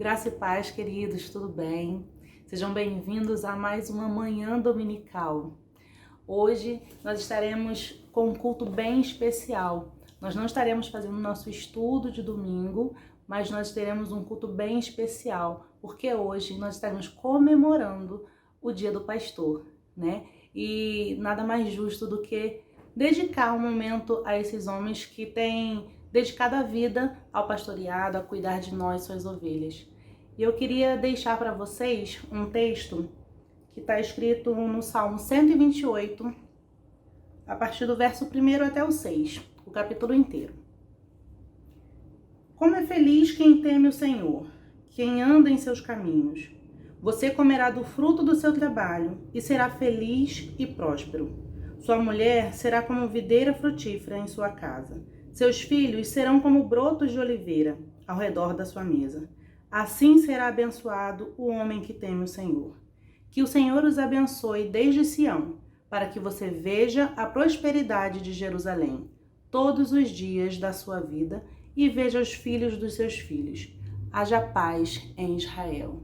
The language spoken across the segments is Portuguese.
Graça e paz, queridos, tudo bem? Sejam bem-vindos a mais uma manhã dominical. Hoje nós estaremos com um culto bem especial. Nós não estaremos fazendo nosso estudo de domingo, mas nós teremos um culto bem especial, porque hoje nós estaremos comemorando o Dia do Pastor, né? E nada mais justo do que dedicar um momento a esses homens que têm dedicado a vida ao pastoreado, a cuidar de nós, suas ovelhas. E eu queria deixar para vocês um texto que está escrito no Salmo 128, a partir do verso 1 até o 6, o capítulo inteiro. Como é feliz quem teme o Senhor, quem anda em seus caminhos. Você comerá do fruto do seu trabalho e será feliz e próspero. Sua mulher será como videira frutífera em sua casa. Seus filhos serão como brotos de oliveira ao redor da sua mesa. Assim será abençoado o homem que teme o Senhor. Que o Senhor os abençoe desde Sião, para que você veja a prosperidade de Jerusalém todos os dias da sua vida e veja os filhos dos seus filhos. Haja paz em Israel.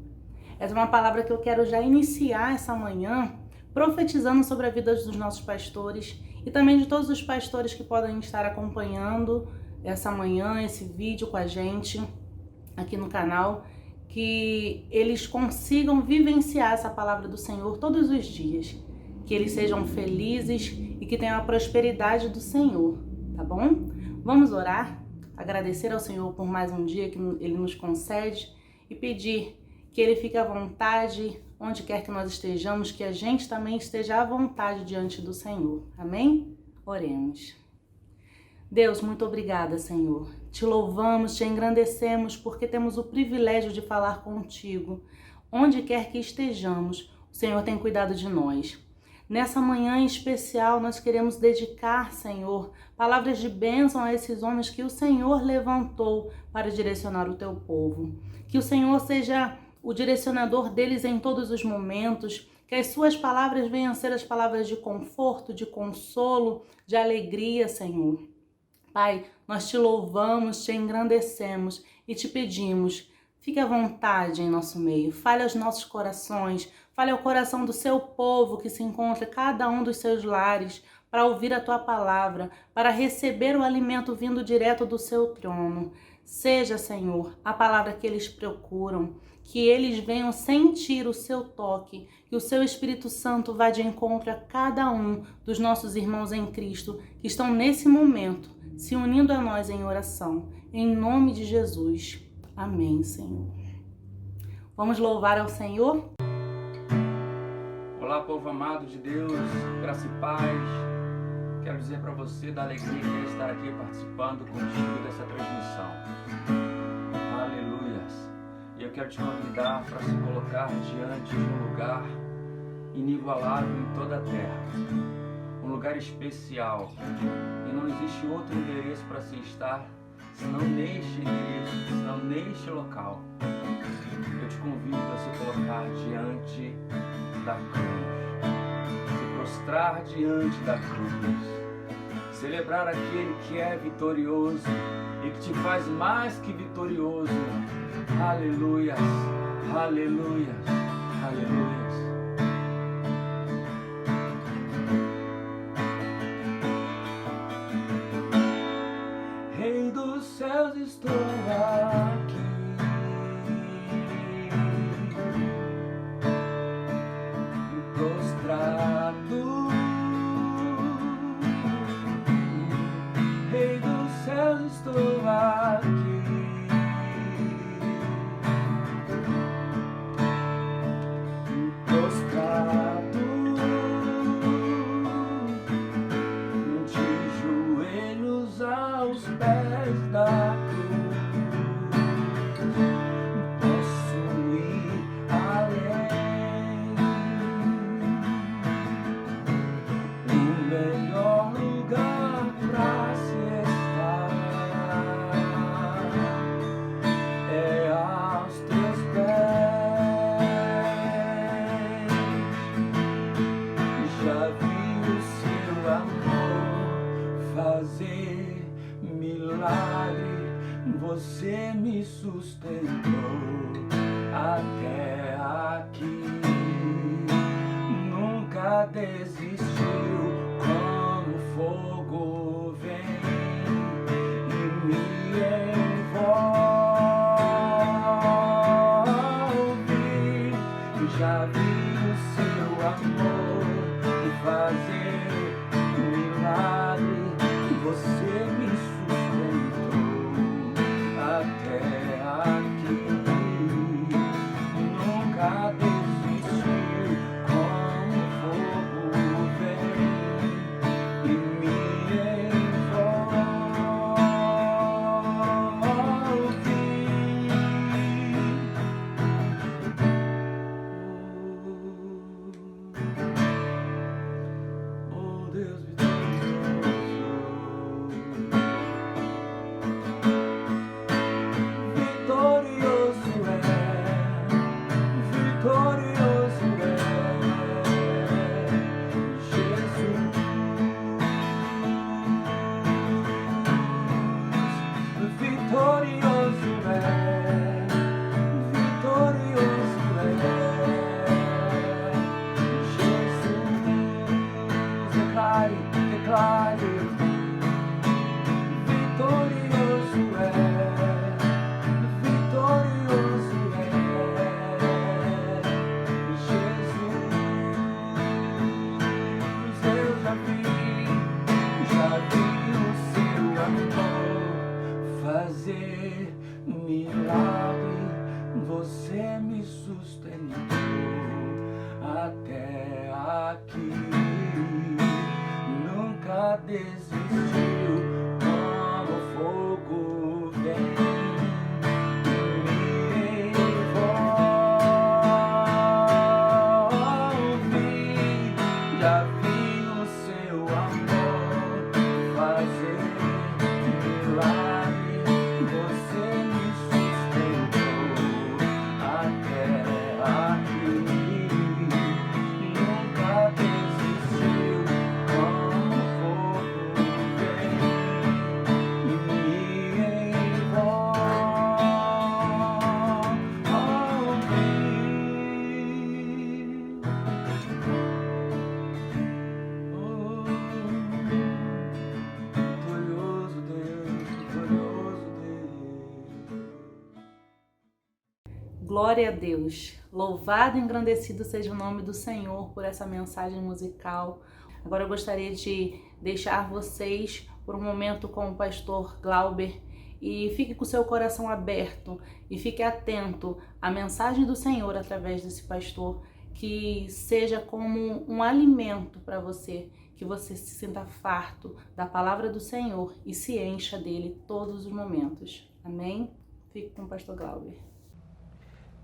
Essa é uma palavra que eu quero já iniciar essa manhã profetizando sobre a vida dos nossos pastores e também de todos os pastores que podem estar acompanhando essa manhã, esse vídeo com a gente aqui no canal, que eles consigam vivenciar essa palavra do Senhor todos os dias, que eles sejam felizes e que tenham a prosperidade do Senhor, tá bom? Vamos orar, agradecer ao Senhor por mais um dia que Ele nos concede e pedir que Ele fique à vontade onde quer que nós estejamos, que a gente também esteja à vontade diante do Senhor. Amém? Oremos. Deus, muito obrigada, Senhor. Te louvamos, te engrandecemos, porque temos o privilégio de falar contigo. Onde quer que estejamos, o Senhor tem cuidado de nós. Nessa manhã em especial, nós queremos dedicar, Senhor, palavras de bênção a esses homens que o Senhor levantou para direcionar o teu povo. Que o Senhor seja o direcionador deles em todos os momentos, que as suas palavras venham a ser as palavras de conforto, de consolo, de alegria, Senhor. Pai, nós te louvamos, te engrandecemos e te pedimos, fique à vontade em nosso meio, fale aos nossos corações, fale ao coração do seu povo que se encontra em cada um dos seus lares, para ouvir a tua palavra, para receber o alimento vindo direto do seu trono. Seja, Senhor, a palavra que eles procuram, que eles venham sentir o seu toque, que o seu Espírito Santo vá de encontro a cada um dos nossos irmãos em Cristo que estão nesse momento se unindo a nós em oração. Em nome de Jesus. Amém, Senhor. Vamos louvar ao Senhor? Olá, povo amado de Deus, graça e paz. Quero dizer para você da alegria que é estar aqui participando contigo dessa transmissão. Aleluias. E eu quero te convidar para se colocar diante de um lugar inigualável em toda a terra. Um lugar especial. E não existe outro endereço para se estar senão neste endereço, senão neste local. Eu te convido a se colocar diante da cruz. Se prostrar diante da cruz. Celebrar aquele que é vitorioso e que te faz mais que vitorioso. Aleluias, aleluias, aleluias. Rei dos céus, estou aqui. Prostrado. Rei dos céus, estou aqui. Prostrado, de joelhos aos pés da cruz. Posso ir além. O melhor lugar pra se estar é aos teus pés. Já vi o seu amor fazer milagre você me sustentou até aqui. Nunca desistiu, como fogo vem e me envolve. Já vi o seu amor fazer milagre, você me sustentou até aqui. Nunca desistiu, como fogo vem e me envolve. Oh Deus vitorioso é, vitorioso é Jesus. Vitorioso é, vitorioso é Jesus. Declare, declare. Vitorioso é, vitorioso é Jesus. Eu já vi o seu amor fazer milagre, você me sustentou até aqui. Nunca desistiu, como fogo vem e me envolve. Já vi o seu amor fazer milagre, você me sustentou até aqui. Nunca desistiu, como fogo vem e me Vitorioso Deus, vitorioso Deus. Glória a Deus. Louvado e engrandecido seja o nome do Senhor por essa mensagem musical. Agora eu gostaria de deixar vocês por um momento com o pastor Glauber e fique com o seu coração aberto e fique atento à mensagem do Senhor através desse pastor, que seja como um alimento para você, que você se sinta farto da palavra do Senhor e se encha dele todos os momentos. Amém? Fique com o pastor Glauber.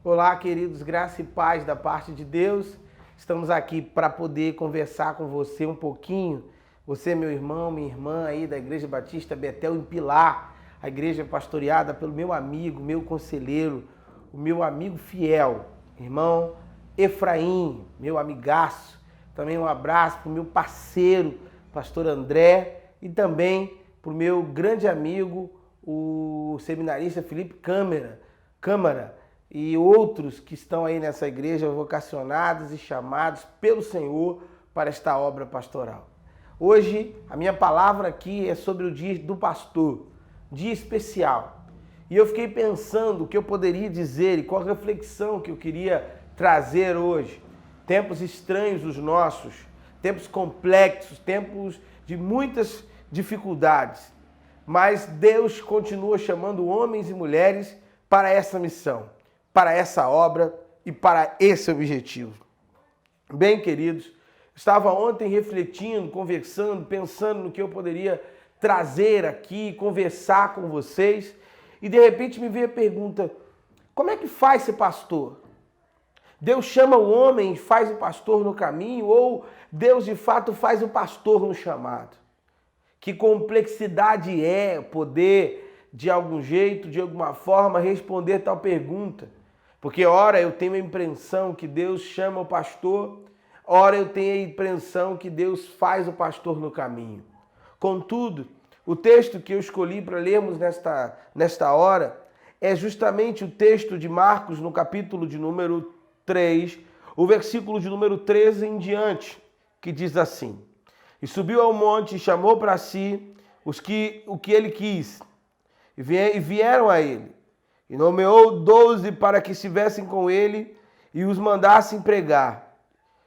Olá, queridos, graça e paz da parte de Deus. Estamos aqui para poder conversar com você um pouquinho. Você, meu irmão, minha irmã aí da Igreja Batista Betel em Pilar, a igreja pastoreada pelo meu amigo, meu conselheiro, o meu amigo fiel, irmão Efraim, meu amigaço. Também um abraço para o meu parceiro, pastor André, e também para o meu grande amigo, o seminarista Felipe Câmara, e outros que estão aí nessa igreja vocacionados e chamados pelo Senhor para esta obra pastoral. Hoje, a minha palavra aqui é sobre o dia do pastor, dia especial. E eu fiquei pensando o que eu poderia dizer e qual a reflexão que eu queria trazer hoje. Tempos estranhos os nossos, tempos complexos, tempos de muitas dificuldades. Mas Deus continua chamando homens e mulheres para essa missão, para essa obra e para esse objetivo. Bem, queridos, estava ontem refletindo, conversando, pensando no que eu poderia trazer aqui, conversar com vocês, e de repente me veio a pergunta: como é que faz ser pastor? Deus chama o homem e faz o pastor no caminho, ou Deus de fato faz o pastor no chamado? Que complexidade é poder, de algum jeito, de alguma forma, responder tal pergunta? Porque ora eu tenho a impressão que Deus chama o pastor, ora eu tenho a impressão que Deus faz o pastor no caminho. Contudo, O texto que eu escolhi para lermos nesta hora é justamente o texto de Marcos, no capítulo de número 3, o versículo de número 13 em diante, que diz assim: E subiu ao monte e chamou para si o que ele quis, e vieram a ele. E nomeou 12 para que estivessem com ele e os mandassem pregar,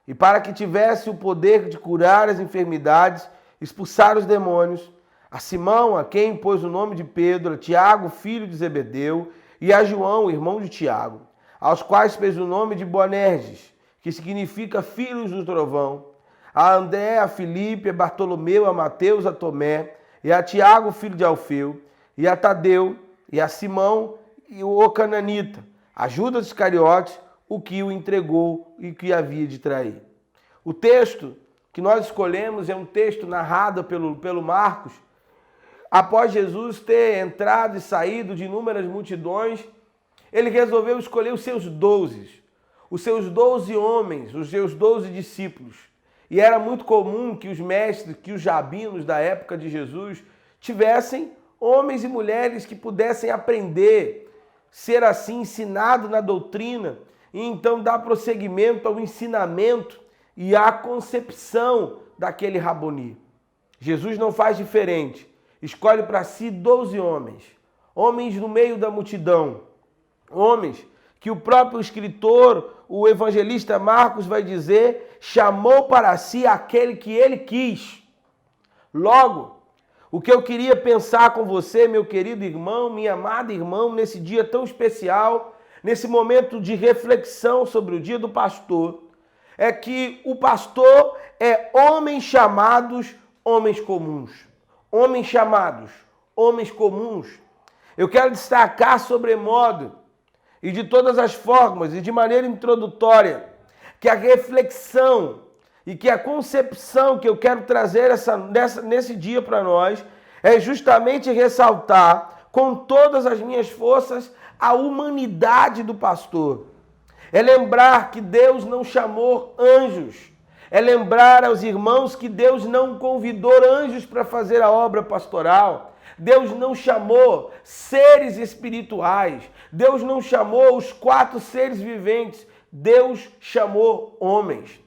e para que tivesse o poder de curar as enfermidades, expulsar os demônios, a Simão, a quem pôs o nome de Pedro, a Tiago, filho de Zebedeu, e a João, irmão de Tiago, aos quais fez o nome de Boanerges, que significa filhos do trovão, a André, a Filipe, a Bartolomeu, a Mateus, a Tomé, e a Tiago, filho de Alfeu, e a Tadeu, e a Simão, e o cananita, a Judas Iscariotes, o que o entregou e que havia de trair. O texto que nós escolhemos é um texto narrado pelo Marcos, após Jesus ter entrado e saído de inúmeras multidões. Ele resolveu escolher os seus 12 homens, os seus 12 discípulos. E era muito comum que os mestres, que os rabinos da época de Jesus tivessem homens e mulheres que pudessem aprender, ser assim ensinado na doutrina e então dar prosseguimento ao ensinamento e à concepção daquele Raboni. Jesus não faz diferente. Escolhe para si 12 homens, homens no meio da multidão, homens que o próprio escritor, o evangelista Marcos vai dizer, chamou para si aquele que ele quis. Logo, o que eu queria pensar com você, meu querido irmão, minha amada irmã, nesse dia tão especial, nesse momento de reflexão sobre o dia do pastor, é que o pastor é homens chamados homens comuns. Homens chamados, homens comuns. Eu quero destacar sobremodo, e de todas as formas, e de maneira introdutória, que a reflexão e que a concepção que eu quero trazer nesse dia para nós é justamente ressaltar com todas as minhas forças a humanidade do pastor. É lembrar que Deus não chamou anjos. É lembrar aos irmãos que Deus não convidou anjos para fazer a obra pastoral. Deus não chamou seres espirituais. Deus não chamou os 4 seres viventes. Deus chamou homens.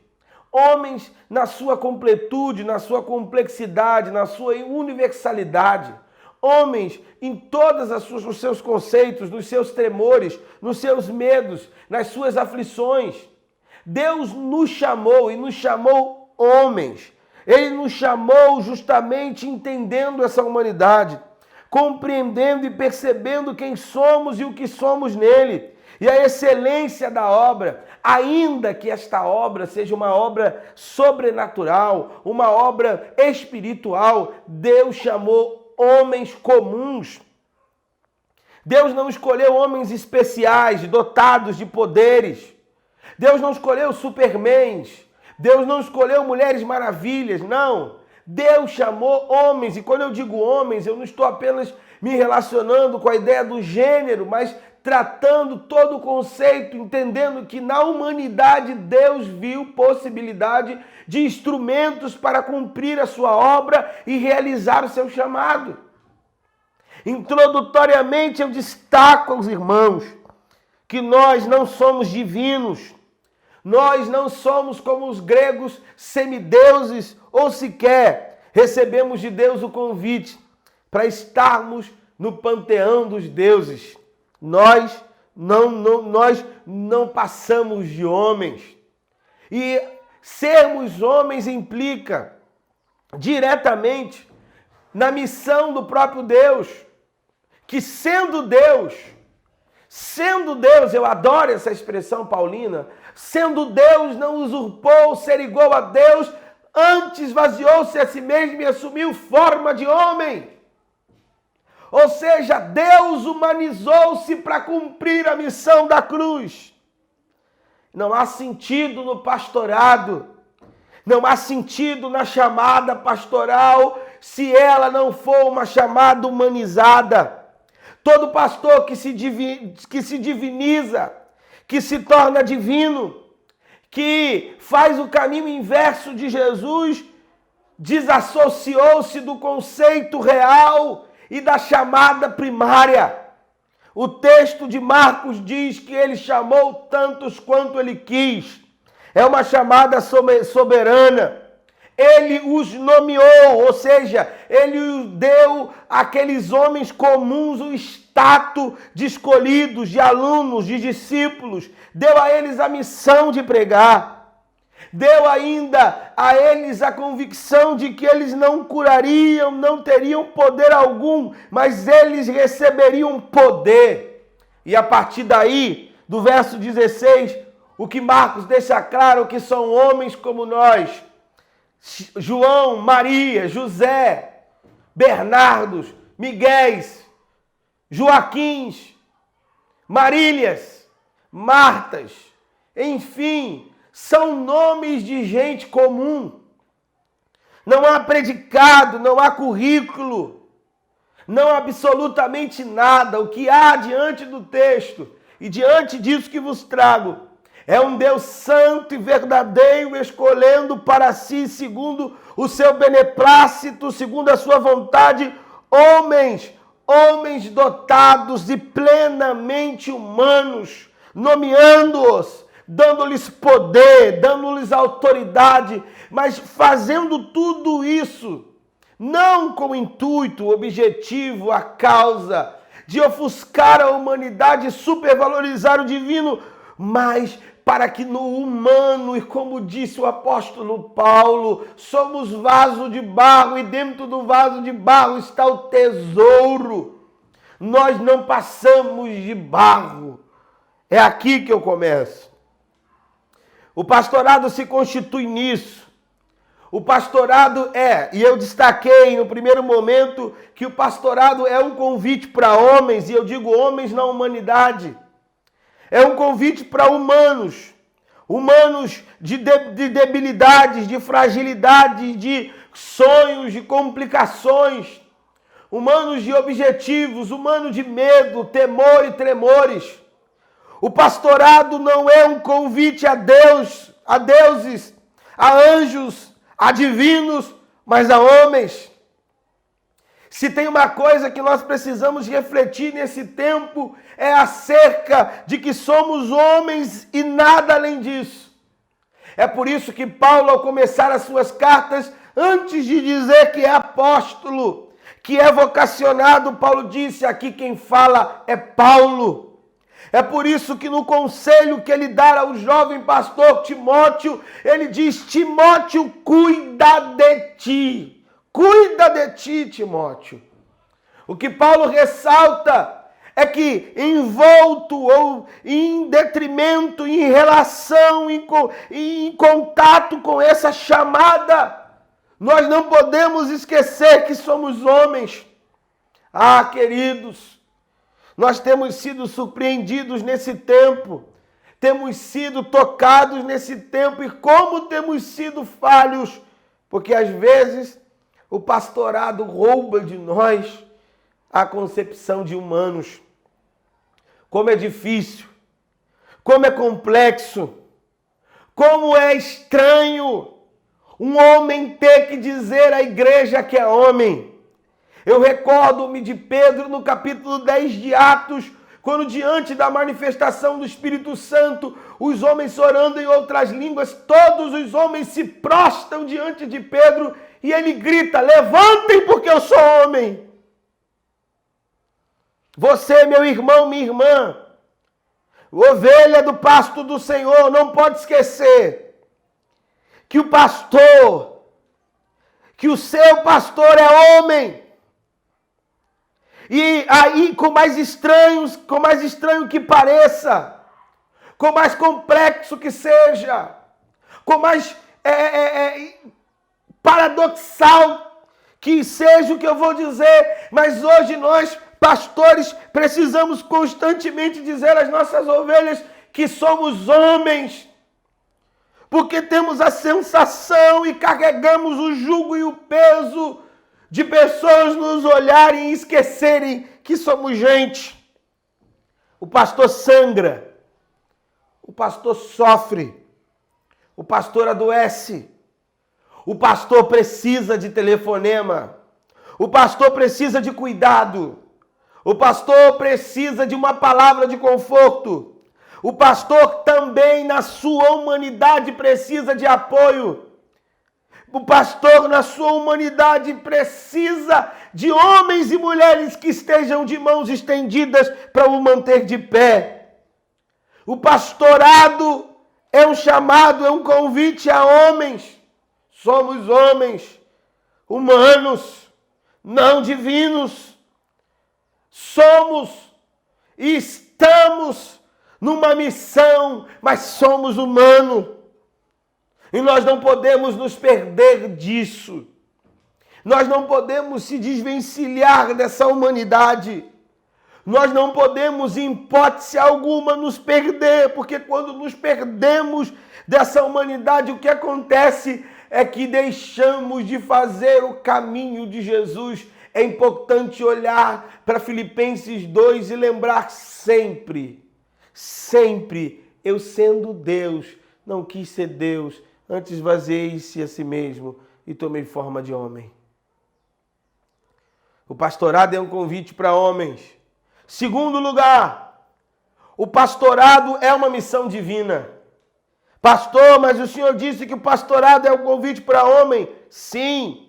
Homens na sua completude, na sua complexidade, na sua universalidade. Homens em todos os seus conceitos, nos seus tremores, nos seus medos, nas suas aflições. Deus nos chamou e nos chamou homens. Ele nos chamou justamente entendendo essa humanidade, compreendendo e percebendo quem somos e o que somos nele. E a excelência da obra, ainda que esta obra seja uma obra sobrenatural, uma obra espiritual, Deus chamou homens comuns. Deus não escolheu homens especiais, dotados de poderes. Deus não escolheu supermans. Deus não escolheu mulheres maravilhas, não. Deus chamou homens, e quando eu digo homens, eu não estou apenas me relacionando com a ideia do gênero, mas tratando todo o conceito, entendendo que na humanidade Deus viu possibilidade de instrumentos para cumprir a sua obra e realizar o seu chamado. Introdutoriamente eu destaco aos irmãos que nós não somos divinos, nós não somos como os gregos semideuses ou sequer recebemos de Deus o convite para estarmos no panteão dos deuses. Nós não passamos de homens. E sermos homens implica diretamente na missão do próprio Deus, que sendo Deus, eu adoro essa expressão paulina, sendo Deus não usurpou ser igual a Deus, antes esvaziou-se a si mesmo e assumiu forma de homem. Ou seja, Deus humanizou-se para cumprir a missão da cruz. Não há sentido no pastorado, não há sentido na chamada pastoral se ela não for uma chamada humanizada. Todo pastor que se diviniza, que se torna divino, que faz o caminho inverso de Jesus, desassociou-se do conceito real e da chamada primária. O texto de Marcos diz que ele chamou tantos quanto ele quis. É uma chamada soberana. Ele os nomeou, ou seja, ele deu àqueles homens comuns o status de escolhidos, de alunos, de discípulos. Deu a eles a missão de pregar. Deu ainda a eles a convicção de que eles não curariam, não teriam poder algum, mas eles receberiam poder. E a partir daí, do verso 16, o que Marcos deixa claro que são homens como nós, João, Maria, José, Bernardos, Miguéis, Joaquins, Marílias, Martas, enfim, são nomes de gente comum. Não há predicado, não há currículo, não há absolutamente nada. O que há diante do texto e diante disso que vos trago é um Deus santo e verdadeiro, escolhendo para si, segundo o seu beneplácito, segundo a sua vontade, homens dotados e plenamente humanos, nomeando-os, dando-lhes poder, dando-lhes autoridade, mas fazendo tudo isso, não com o intuito, o objetivo, a causa de ofuscar a humanidade e supervalorizar o divino, mas para que no humano, e como disse o apóstolo Paulo, somos vaso de barro e dentro do vaso de barro está o tesouro. Nós não passamos de barro. É aqui que eu começo. O pastorado se constitui nisso. O pastorado e eu destaquei no primeiro momento que o pastorado é um convite para homens, e eu digo homens na humanidade. É um convite para humanos de debilidades, de fragilidades, de sonhos, de complicações, humanos de objetivos, humanos de medo, temor e tremores. O pastorado não é um convite a Deus, a deuses, a anjos, a divinos, mas a homens. Se tem uma coisa que nós precisamos refletir nesse tempo, é acerca de que somos homens e nada além disso. É por isso que Paulo, ao começar as suas cartas, antes de dizer que é apóstolo, que é vocacionado, Paulo disse, aqui quem fala é Paulo. É por isso que no conselho que ele dá ao jovem pastor Timóteo, ele diz, Timóteo, cuida de ti. Cuida de ti, Timóteo. O que Paulo ressalta é que envolto ou em detrimento, em relação, em contato com essa chamada, nós não podemos esquecer que somos homens. Ah, queridos, nós temos sido surpreendidos nesse tempo, temos sido tocados nesse tempo e como temos sido falhos, porque às vezes o pastorado rouba de nós a concepção de humanos. Como é difícil, como é complexo, como é estranho um homem ter que dizer à igreja que é homem. Eu recordo-me de Pedro no capítulo 10 de Atos, quando diante da manifestação do Espírito Santo, os homens orando em outras línguas, todos os homens se prostram diante de Pedro e ele grita, levantem porque eu sou homem. Você, meu irmão, minha irmã, ovelha do pasto do Senhor, não pode esquecer que o pastor, que o seu pastor é homem. E aí, com mais estranho que pareça, com mais complexo que seja, com mais paradoxal que seja o que eu vou dizer, mas hoje nós, pastores, precisamos constantemente dizer às nossas ovelhas que somos homens, porque temos a sensação e carregamos o jugo e o peso de pessoas nos olharem e esquecerem que somos gente. O pastor sangra, o pastor sofre, o pastor adoece, O pastor precisa de telefonema. O pastor precisa de cuidado. O pastor precisa de uma palavra de conforto. O pastor também, na sua humanidade, precisa de apoio. O pastor, na sua humanidade, precisa de homens e mulheres que estejam de mãos estendidas para o manter de pé. O pastorado é um chamado, é um convite a homens. Somos homens humanos, não divinos. Somos e estamos numa missão, mas somos humanos. E nós não podemos nos perder disso. Nós não podemos se desvencilhar dessa humanidade. Nós não podemos, em hipótese alguma, nos perder, porque quando nos perdemos dessa humanidade, o que acontece é que deixamos de fazer o caminho de Jesus. É importante olhar para Filipenses 2 e lembrar sempre, eu sendo Deus, não quis ser Deus, antes esvaziei-se a si mesmo e tomei forma de homem. O pastorado é um convite para homens. Segundo lugar, o pastorado é uma missão divina. Pastor, mas o senhor disse que o pastorado é um convite para homem. Sim.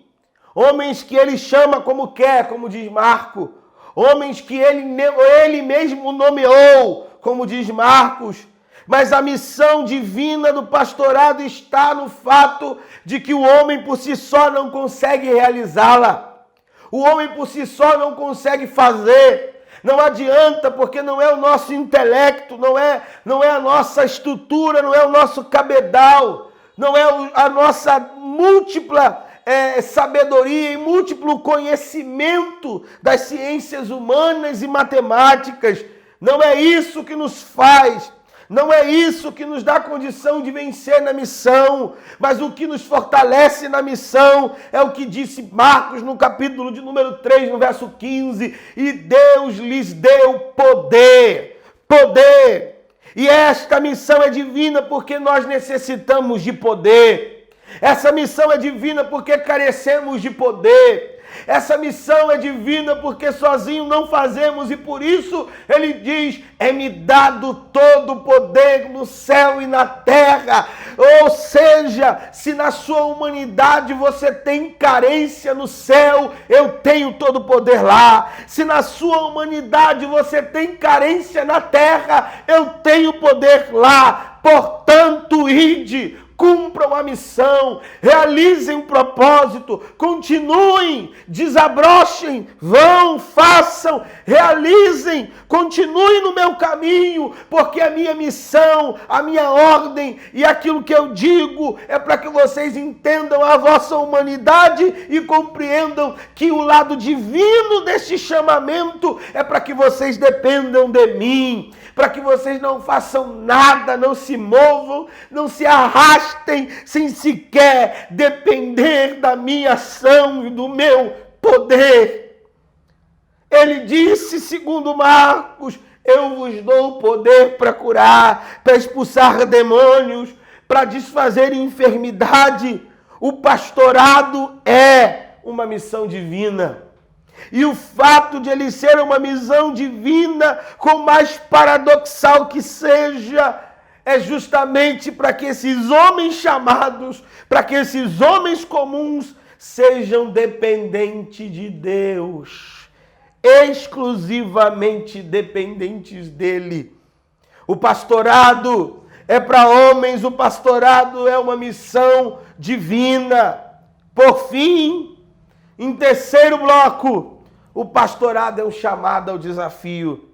Homens que ele chama como quer, como diz Marcos. Homens que ele mesmo nomeou, como diz Marcos. Mas a missão divina do pastorado está no fato de que o homem por si só não consegue realizá-la. O homem por si só não consegue fazer. Não adianta, porque não é o nosso intelecto, não é a nossa estrutura, não é o nosso cabedal, não é a nossa múltipla sabedoria e múltiplo conhecimento das ciências humanas e matemáticas. Não é isso que nos faz, não é isso que nos dá condição de vencer na missão, mas o que nos fortalece na missão é o que disse Marcos no capítulo de número 3, no verso 15, e Deus lhes deu poder. E esta missão é divina porque nós necessitamos de poder. Essa missão é divina porque carecemos de poder. Essa missão é divina porque sozinho não fazemos e por isso ele diz, é-me dado todo o poder no céu e na terra. Ou seja, se na sua humanidade você tem carência no céu, eu tenho todo o poder lá. Se na sua humanidade você tem carência na terra, eu tenho poder lá. Portanto, ide. Cumpram a missão, realizem o propósito, continuem, desabrochem, vão, façam, realizem, continuem no meu caminho, porque a minha missão, a minha ordem e aquilo que eu digo é para que vocês entendam a vossa humanidade e compreendam que o lado divino deste chamamento é para que vocês dependam de mim, para que vocês não façam nada, não se movam, não se arrastem, sem sequer depender da minha ação e do meu poder. Ele disse, segundo Marcos, eu vos dou poder para curar, para expulsar demônios, para desfazer enfermidade. O pastorado é uma missão divina. E o fato de ele ser uma missão divina, com mais paradoxal que seja, é justamente para que esses homens chamados, para que esses homens comuns sejam dependentes de Deus, exclusivamente dependentes dele. O pastorado é para homens, o pastorado é uma missão divina. Por fim, em terceiro bloco, o pastorado é um chamado ao desafio.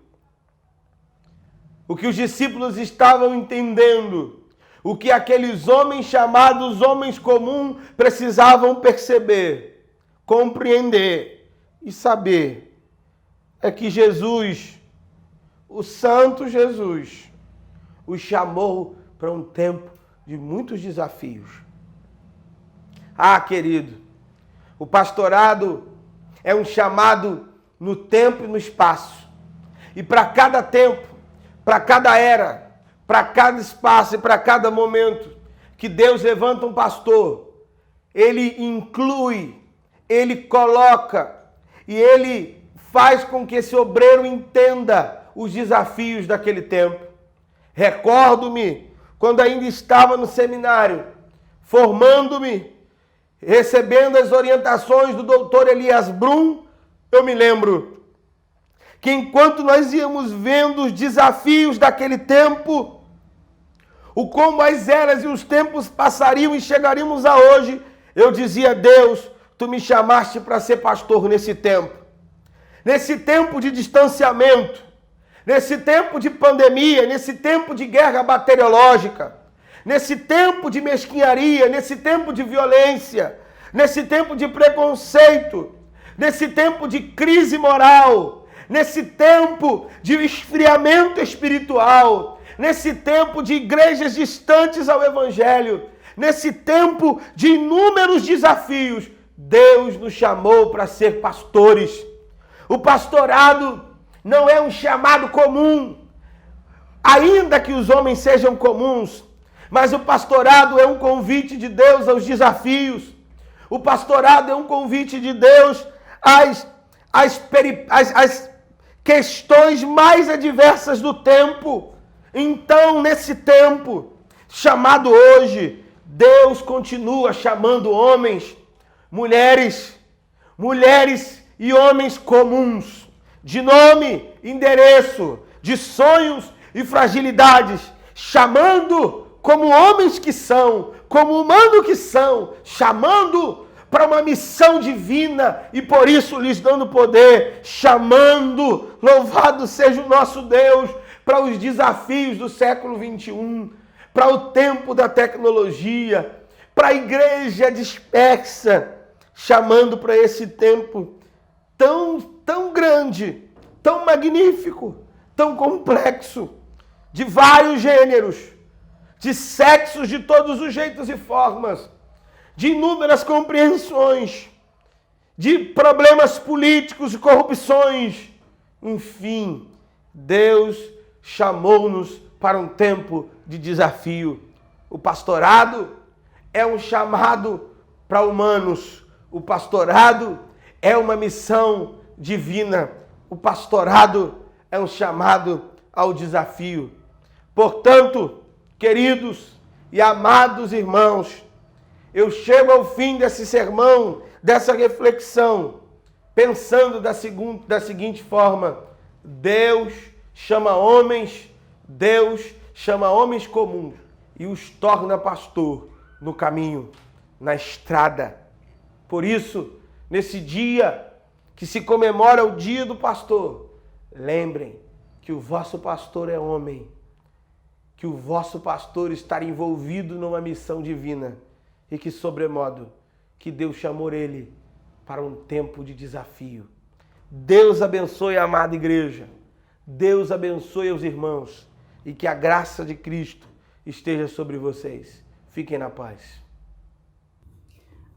O que os discípulos estavam entendendo, o que aqueles homens chamados homens comuns precisavam perceber, compreender e saber, é que Jesus, o Santo Jesus, os chamou para um tempo de muitos desafios. Ah, querido, o pastorado é um chamado no tempo e no espaço. E para cada tempo, para cada era, para cada espaço e para cada momento que Deus levanta um pastor, ele inclui, ele coloca e ele faz com que esse obreiro entenda os desafios daquele tempo. Recordo-me quando ainda estava no seminário, formando-me, recebendo as orientações do doutor Elias Brum, eu me lembro que enquanto nós íamos vendo os desafios daquele tempo, o como as eras e os tempos passariam e chegaríamos a hoje, eu dizia: Deus, tu me chamaste para ser pastor nesse tempo. Nesse tempo de distanciamento, nesse tempo de pandemia, nesse tempo de guerra bacteriológica, nesse tempo de mesquinharia, nesse tempo de violência, nesse tempo de preconceito, nesse tempo de crise moral, nesse tempo de esfriamento espiritual, nesse tempo de igrejas distantes ao Evangelho, nesse tempo de inúmeros desafios, Deus nos chamou para ser pastores. O pastorado não é um chamado comum, ainda que os homens sejam comuns, mas o pastorado é um convite de Deus aos desafios. O pastorado é um convite de Deus às questões mais adversas do tempo. Então, nesse tempo chamado hoje, Deus continua chamando homens, mulheres e homens comuns, de nome, endereço, de sonhos e fragilidades, chamando como homens que são, como humanos que são, chamando para uma missão divina e por isso lhes dando poder, chamando, louvado seja o nosso Deus, para os desafios do século 21, para o tempo da tecnologia, para a igreja dispersa, chamando para esse tempo tão grande, tão magnífico, tão complexo, de vários gêneros, de sexos de todos os jeitos e formas, de inúmeras compreensões, de problemas políticos e corrupções. Enfim, Deus chamou-nos para um tempo de desafio. O pastorado é um chamado para humanos. O pastorado é uma missão divina. O pastorado é um chamado ao desafio. Portanto, queridos e amados irmãos, eu chego ao fim desse sermão, dessa reflexão, pensando da seguinte forma: Deus chama homens comuns e os torna pastor no caminho, na estrada. Por isso, nesse dia que se comemora o dia do pastor, lembrem que o vosso pastor é homem, que o vosso pastor está envolvido numa missão divina e que, sobremodo, que Deus chamou ele para um tempo de desafio. Deus abençoe a amada igreja. Deus abençoe os irmãos e que a graça de Cristo esteja sobre vocês. Fiquem na paz.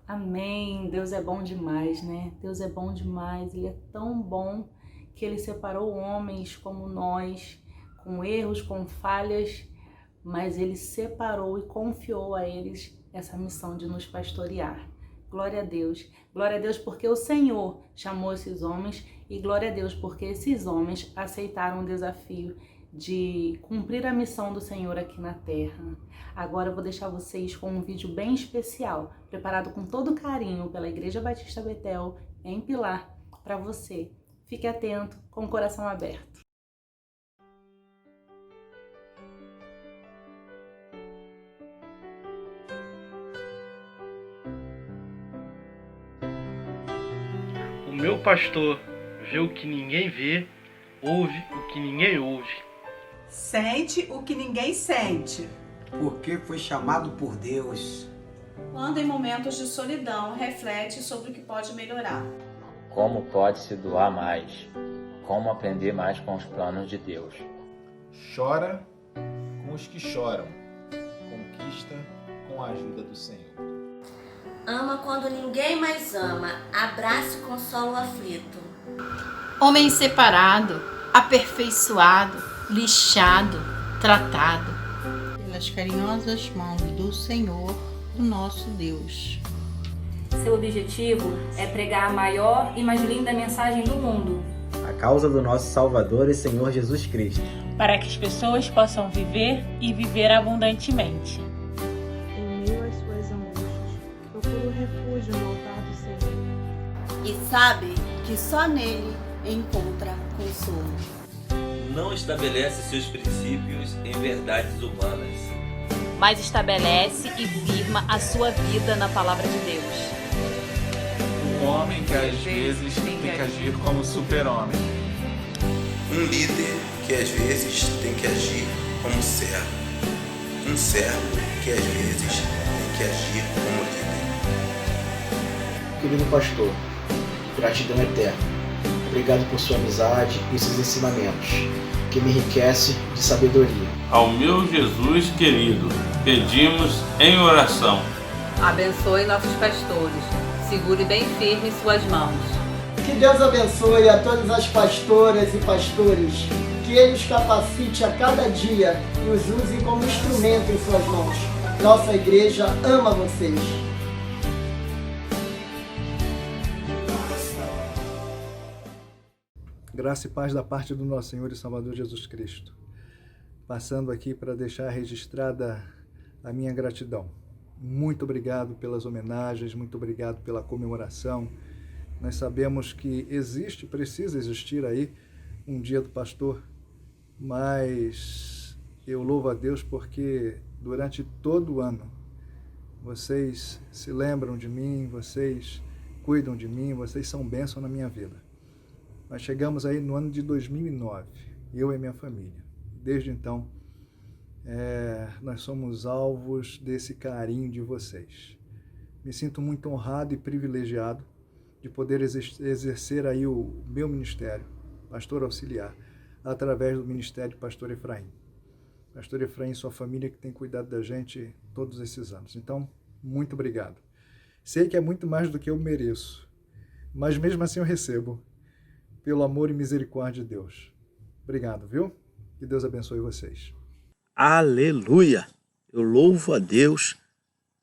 Amém. Deus é bom demais, né? Deus é bom demais. Ele é tão bom que Ele separou homens como nós, com erros, com falhas, mas Ele separou e confiou a eles essa missão de nos pastorear. Glória a Deus. Glória a Deus porque o Senhor chamou esses homens e glória a Deus porque esses homens aceitaram o desafio de cumprir a missão do Senhor aqui na terra. Agora eu vou deixar vocês com um vídeo bem especial, preparado com todo carinho pela Igreja Batista Betel, em Pilar, para você. Fique atento, com o coração aberto. O meu pastor vê o que ninguém vê, ouve o que ninguém ouve. Sente o que ninguém sente. Porque foi chamado por Deus. Quando em momentos de solidão, reflete sobre o que pode melhorar. Como pode se doar mais? Como aprender mais com os planos de Deus? Chora com os que choram. Conquista com a ajuda do Senhor. Ama quando ninguém mais ama. Abraça e consola o aflito. Homem separado, aperfeiçoado, lixado, tratado pelas carinhosas mãos do Senhor, o nosso Deus. Seu objetivo é pregar a maior e mais linda mensagem do mundo, a causa do nosso Salvador e Senhor Jesus Cristo, para que as pessoas possam viver e viver abundantemente. Em meio às suas angústias, procuro refúgio no altar do Senhor. E sabe que só nele encontra consolo. Não estabelece seus princípios em verdades humanas, mas estabelece e firma a sua vida na palavra de Deus. Um homem que às vezes tem que agir como super-homem. Um líder que às vezes tem que agir como servo. Um servo que às vezes tem que agir como líder. Querido pastor, gratidão eterna. Obrigado por sua amizade e seus ensinamentos, que me enriquece de sabedoria. Ao meu Jesus querido, pedimos em oração. Abençoe nossos pastores, segure bem firme suas mãos. Que Deus abençoe a todas as pastoras e pastores, que Ele os capacite a cada dia e os use como instrumento em suas mãos. Nossa igreja ama vocês. Graça e paz da parte do nosso Senhor e Salvador Jesus Cristo. Passando aqui para deixar registrada a minha gratidão. Muito obrigado pelas homenagens, muito obrigado pela comemoração. Nós sabemos que precisa existir aí um dia do pastor, mas eu louvo a Deus porque durante todo o ano vocês se lembram de mim, vocês cuidam de mim, vocês são bênção na minha vida. Nós chegamos aí no ano de 2009, eu e minha família. Desde então, nós somos alvos desse carinho de vocês. Me sinto muito honrado e privilegiado de poder exercer aí o meu ministério, pastor auxiliar, através do ministério Pastor Efraim. Pastor Efraim e sua família que tem cuidado da gente todos esses anos. Então, muito obrigado. Sei que é muito mais do que eu mereço, mas mesmo assim eu recebo, pelo amor e misericórdia de Deus. Obrigado, viu? Que Deus abençoe vocês. Aleluia! Eu louvo a Deus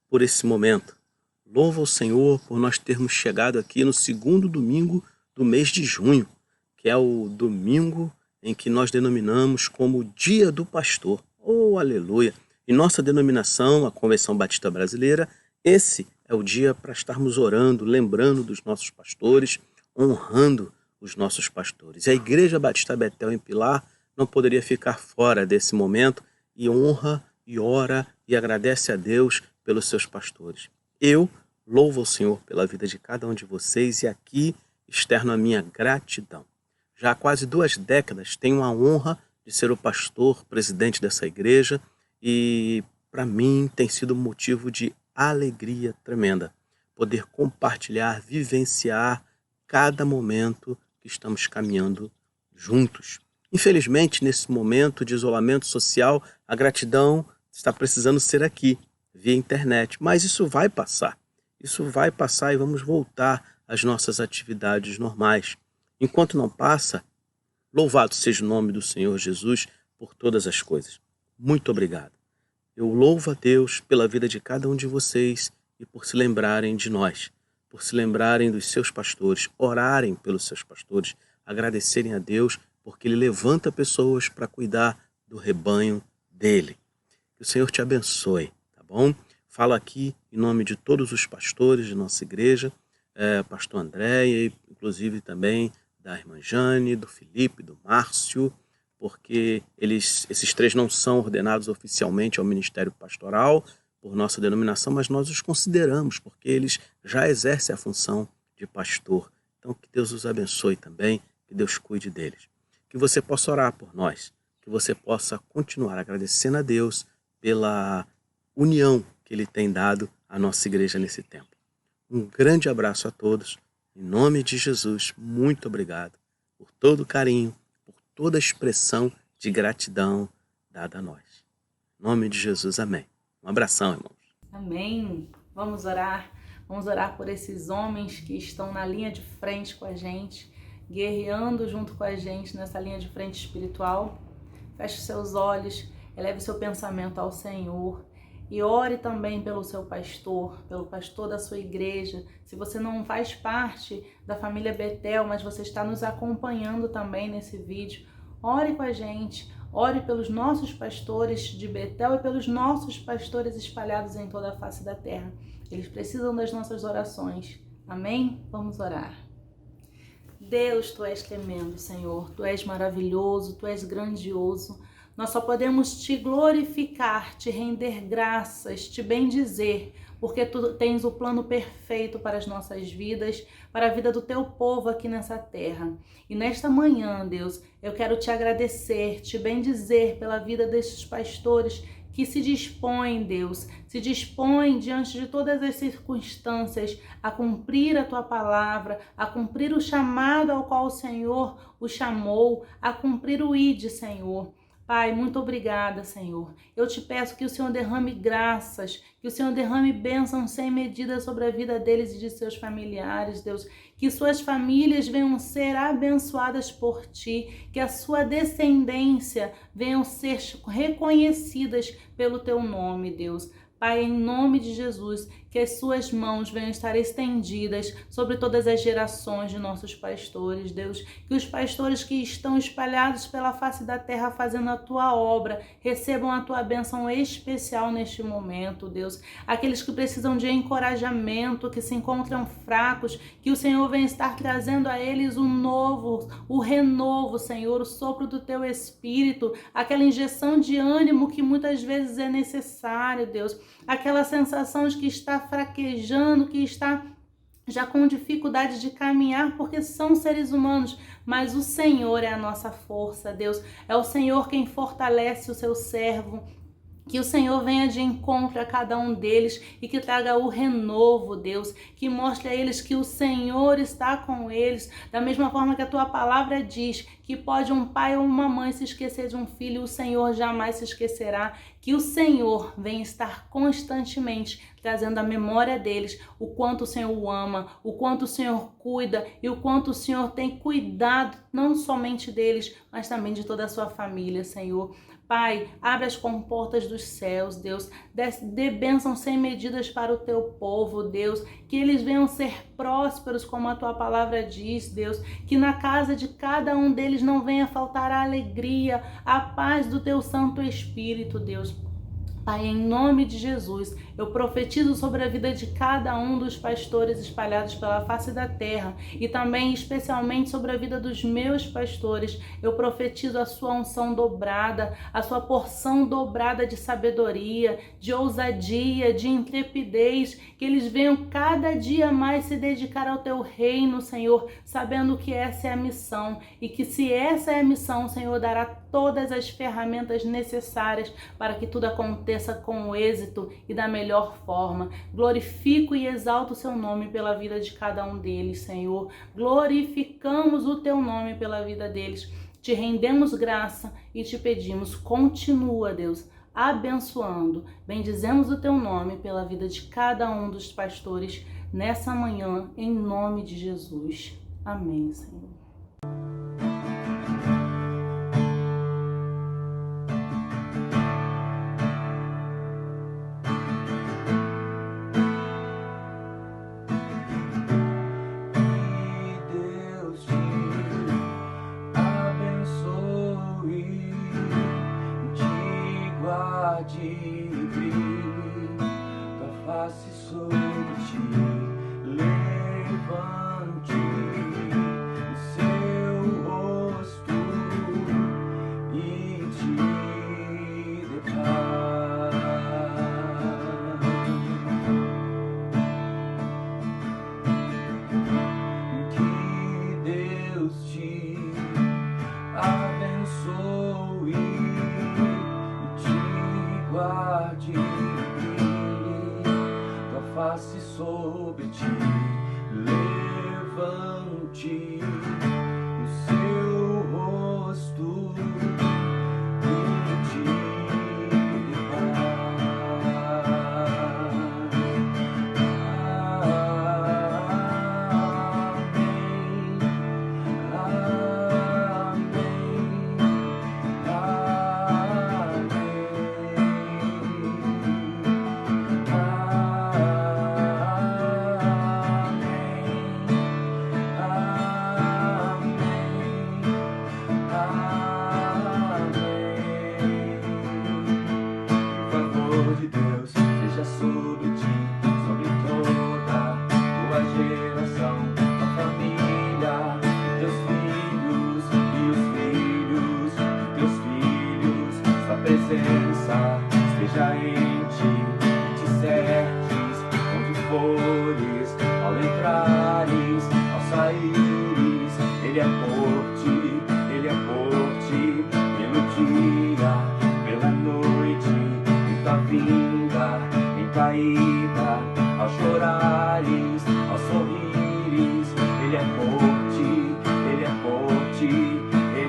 por esse momento. Louvo ao Senhor por nós termos chegado aqui no segundo domingo do mês de junho, que é o domingo em que nós denominamos como Dia do Pastor. Oh, aleluia! Em nossa denominação, a Convenção Batista Brasileira, esse é o dia para estarmos orando, lembrando dos nossos pastores, honrando os nossos pastores. A Igreja Batista Betel em Pilar não poderia ficar fora desse momento e honra e ora e agradece a Deus pelos seus pastores. Eu louvo ao Senhor pela vida de cada um de vocês e aqui externo a minha gratidão. Já há quase 2 décadas tenho a honra de ser o pastor presidente dessa igreja e para mim tem sido motivo de alegria tremenda poder compartilhar, vivenciar cada momento que estamos caminhando juntos. Infelizmente, nesse momento de isolamento social, a gratidão está precisando ser aqui, via internet. Mas isso vai passar. Isso vai passar e vamos voltar às nossas atividades normais. Enquanto não passa, louvado seja o nome do Senhor Jesus por todas as coisas. Muito obrigado. Eu louvo a Deus pela vida de cada um de vocês e por se lembrarem de nós, por se lembrarem dos seus pastores, orarem pelos seus pastores, agradecerem a Deus porque Ele levanta pessoas para cuidar do rebanho dEle. Que o Senhor te abençoe, tá bom? Falo aqui em nome de todos os pastores de nossa igreja, pastor André, e inclusive também da irmã Jane, do Felipe, do Márcio, porque esses 3 não são ordenados oficialmente ao ministério pastoral por nossa denominação, mas nós os consideramos porque eles já exercem a função de pastor. Então que Deus os abençoe também, que Deus cuide deles. Que você possa orar por nós, que você possa continuar agradecendo a Deus pela união que Ele tem dado à nossa igreja nesse tempo. Um grande abraço a todos, em nome de Jesus, muito obrigado por todo o carinho, por toda a expressão de gratidão dada a nós. Em nome de Jesus, amém. Um abração, irmãos. Amém. Vamos orar por esses homens que estão na linha de frente com a gente, guerreando junto com a gente nessa linha de frente espiritual. Feche os seus olhos, eleve o seu pensamento ao Senhor. E ore também pelo seu pastor, pelo pastor da sua igreja. Se você não faz parte da família Betel, mas você está nos acompanhando também nesse vídeo, ore com a gente. Ore pelos nossos pastores de Betel e pelos nossos pastores espalhados em toda a face da terra. Eles precisam das nossas orações. Amém? Vamos orar. Deus, Tu és tremendo, Senhor. Tu és maravilhoso, Tu és grandioso. Nós só podemos Te glorificar, Te render graças, Te bendizer, porque Tu tens o plano perfeito para as nossas vidas, para a vida do Teu povo aqui nessa terra. E nesta manhã, Deus, eu quero Te agradecer, Te bendizer pela vida destes pastores que se dispõem, Deus, se dispõem diante de todas as circunstâncias a cumprir a Tua palavra, a cumprir o chamado ao qual o Senhor o chamou, a cumprir o ID, Senhor. Pai, muito obrigada, Senhor. Eu te peço que o Senhor derrame graças, que o Senhor derrame bênçãos sem medida sobre a vida deles e de seus familiares, Deus. Que suas famílias venham ser abençoadas por Ti, que a sua descendência venham ser reconhecidas pelo Teu nome, Deus. Pai, em nome de Jesus, que as suas mãos venham estar estendidas sobre todas as gerações de nossos pastores, Deus. Que os pastores que estão espalhados pela face da terra fazendo a Tua obra recebam a Tua bênção especial neste momento, Deus. Aqueles que precisam de encorajamento, que se encontram fracos, que o Senhor venha estar trazendo a eles o renovo, Senhor, o sopro do Teu Espírito, aquela injeção de ânimo que muitas vezes é necessário, Deus. Aquela sensação de que está fraquejando, que está já com dificuldade de caminhar, porque são seres humanos, mas o Senhor é a nossa força, Deus. É o Senhor quem fortalece o seu servo. Que o Senhor venha de encontro a cada um deles e que traga o renovo, Deus. Que mostre a eles que o Senhor está com eles. Da mesma forma que a Tua palavra diz que pode um pai ou uma mãe se esquecer de um filho, o Senhor jamais se esquecerá. Que o Senhor venha estar constantemente trazendo à memória deles o quanto o Senhor o ama, o quanto o Senhor cuida e o quanto o Senhor tem cuidado não somente deles, mas também de toda a sua família, Senhor. Pai, abre as comportas dos céus, Deus, dê bênçãos sem medidas para o Teu povo, Deus, que eles venham ser prósperos, como a Tua palavra diz, Deus, que na casa de cada um deles não venha faltar a alegria, a paz do Teu Santo Espírito, Deus. Pai, em nome de Jesus, eu profetizo sobre a vida de cada um dos pastores espalhados pela face da terra e também especialmente sobre a vida dos meus pastores. Eu profetizo a sua unção dobrada, a sua porção dobrada de sabedoria, de ousadia, de intrepidez, que eles venham cada dia mais se dedicar ao Teu reino, Senhor, sabendo que essa é a missão e que se essa é a missão, o Senhor dará todas as ferramentas necessárias para que tudo aconteça com êxito e da melhor forma. Glorifico e exalto o Seu nome pela vida de cada um deles, Senhor. Glorificamos o Teu nome pela vida deles. Te rendemos graça e te pedimos, continua, Deus, abençoando. Bendizemos o Teu nome pela vida de cada um dos pastores nessa manhã, em nome de Jesus. Amém, Senhor. Levante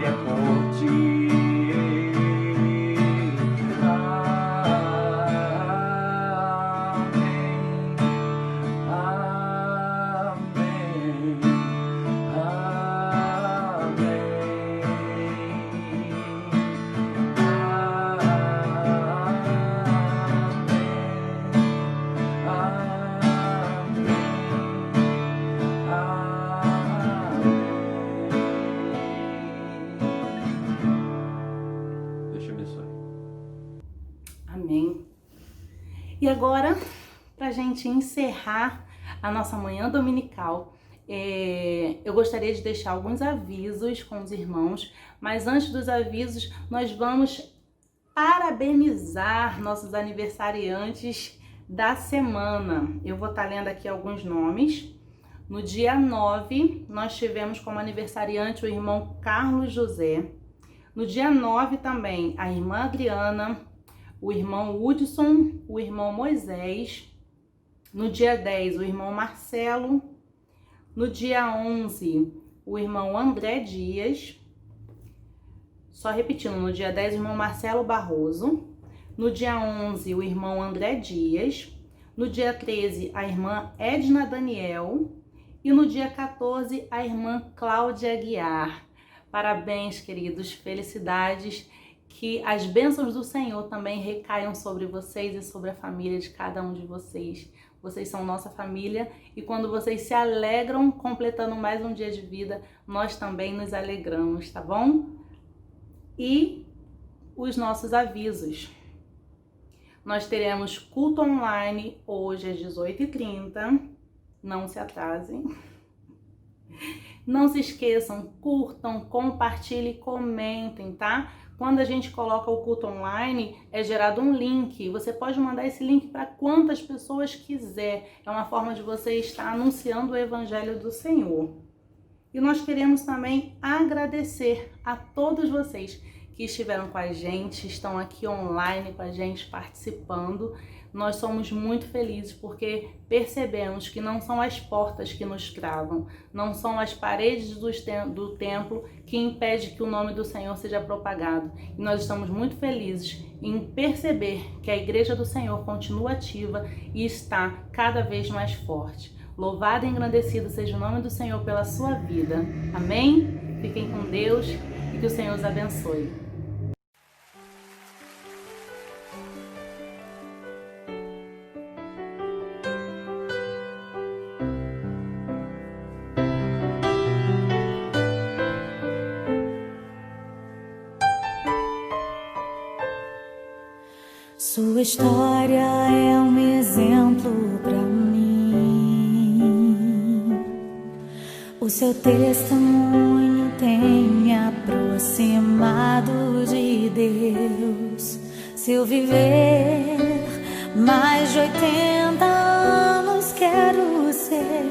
é por ti. Amém. E agora, para a gente encerrar a nossa manhã dominical, eu gostaria de deixar alguns avisos com os irmãos, mas antes dos avisos, nós vamos parabenizar nossos aniversariantes da semana. Eu vou estar lendo aqui alguns nomes. No dia 9, nós tivemos como aniversariante o irmão Carlos José. No dia 9 também, a irmã Adriana, o irmão Hudson, o irmão Moisés. No dia 10, o irmão Marcelo. No dia 11, o irmão André Dias. Só repetindo, no dia 10, o irmão Marcelo Barroso. No dia 11, o irmão André Dias. No dia 13, a irmã Edna Daniel. E no dia 14, a irmã Cláudia Aguiar. Parabéns, queridos, felicidades. Que as bênçãos do Senhor também recaiam sobre vocês e sobre a família de cada um de vocês. Vocês são nossa família e quando vocês se alegram completando mais um dia de vida, nós também nos alegramos, tá bom? E os nossos avisos. Nós teremos culto online hoje às 18h30. Não se atrasem. Não se esqueçam, curtam, compartilhem, comentem, tá? Quando a gente coloca o culto online, é gerado um link. Você pode mandar esse link para quantas pessoas quiser. É uma forma de você estar anunciando o Evangelho do Senhor. E nós queremos também agradecer a todos vocês que estiveram com a gente, estão aqui online com a gente participando. Nós somos muito felizes porque percebemos que não são as portas que nos travam, não são as paredes do templo que impede que o nome do Senhor seja propagado. E nós estamos muito felizes em perceber que a Igreja do Senhor continua ativa e está cada vez mais forte. Louvado e engrandecido seja o nome do Senhor pela sua vida. Amém? Fiquem com Deus e que o Senhor os abençoe. Sua história é um exemplo para mim. O seu testemunho tem me aproximado de Deus. Se eu viver mais de 80 anos, quero ser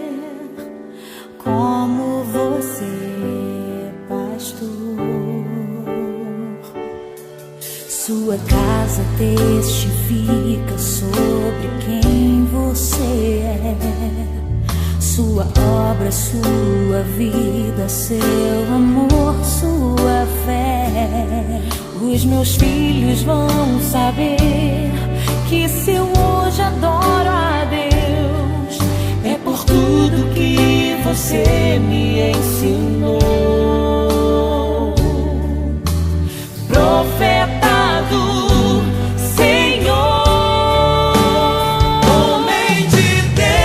como você, pastor. Sua casa testifica sobre quem você é. Sua obra, sua vida, seu amor, sua fé. Os meus filhos vão saber que se eu hoje adoro a Deus, é por tudo que você me ensinou. Profeta do Senhor, homem de Deus,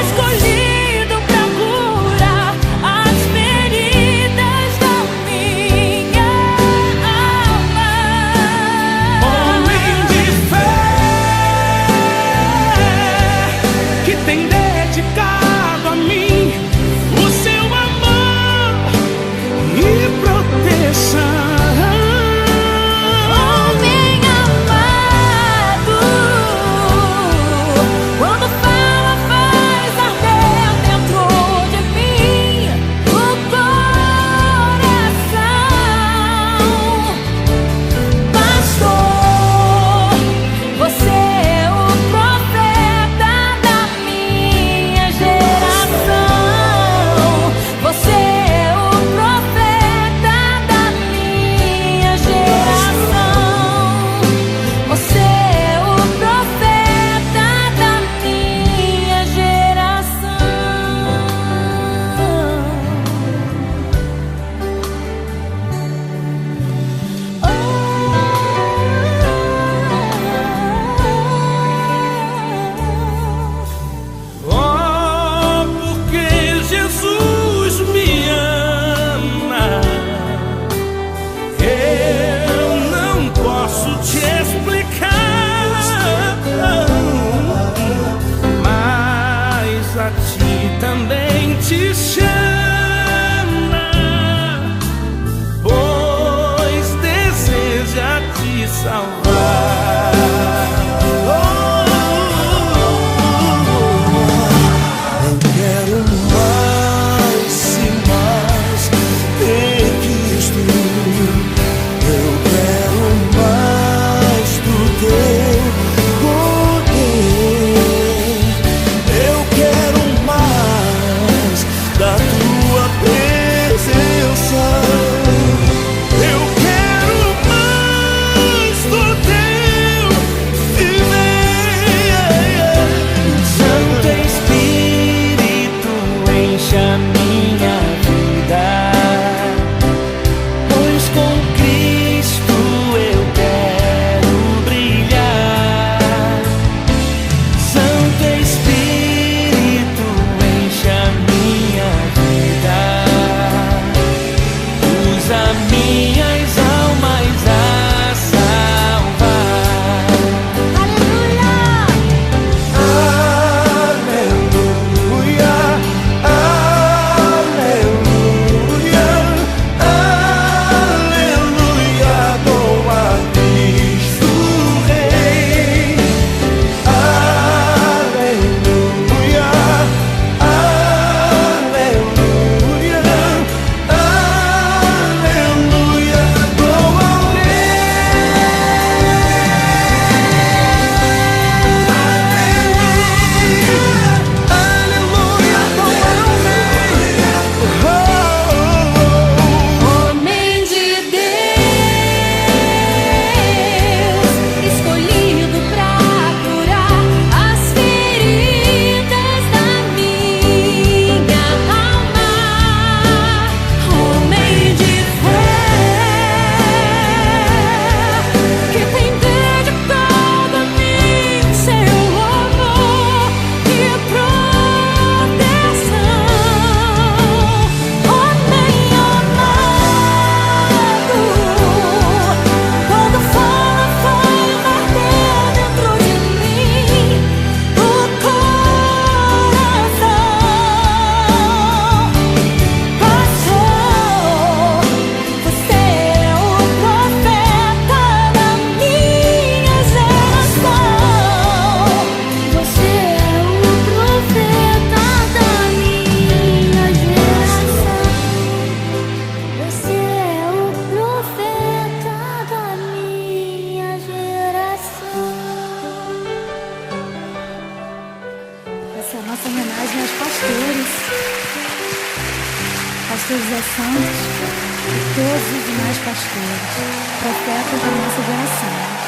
escolhido pra curar as feridas da minha alma. Homem de fé, que tem dedicado a mim salvar. Eu quero mais e mais ter Cristo. Eu quero mais do teu poder. Eu quero mais da tua presença. Eu quero mais do teu viver. Santo Espírito, enche a minha vida, pois com Cristo eu quero brilhar. Santo Espírito, enche a minha vida, usa minhas almas a salvar. Aleluia! Aleluia! Aleluia! Aleluia! Dou a Cristo Rei. Aleluia! Aleluia! Aleluia! Dou ao Homem de Deus, escolhido pra curar as feridas da minha alma. Homem de fé, que tem dedicado a mim seu amor e proteção. Homem amado, quando fala vai bater dentro de mim o coração. Pastor, você é o profeta da minha geração. Você é o profeta da minha geração. Você é o profeta da minha geração. Essa é a nossa homenagem aos pastores. Pastores é santos e todos os demais pastores, profetas da nossa geração.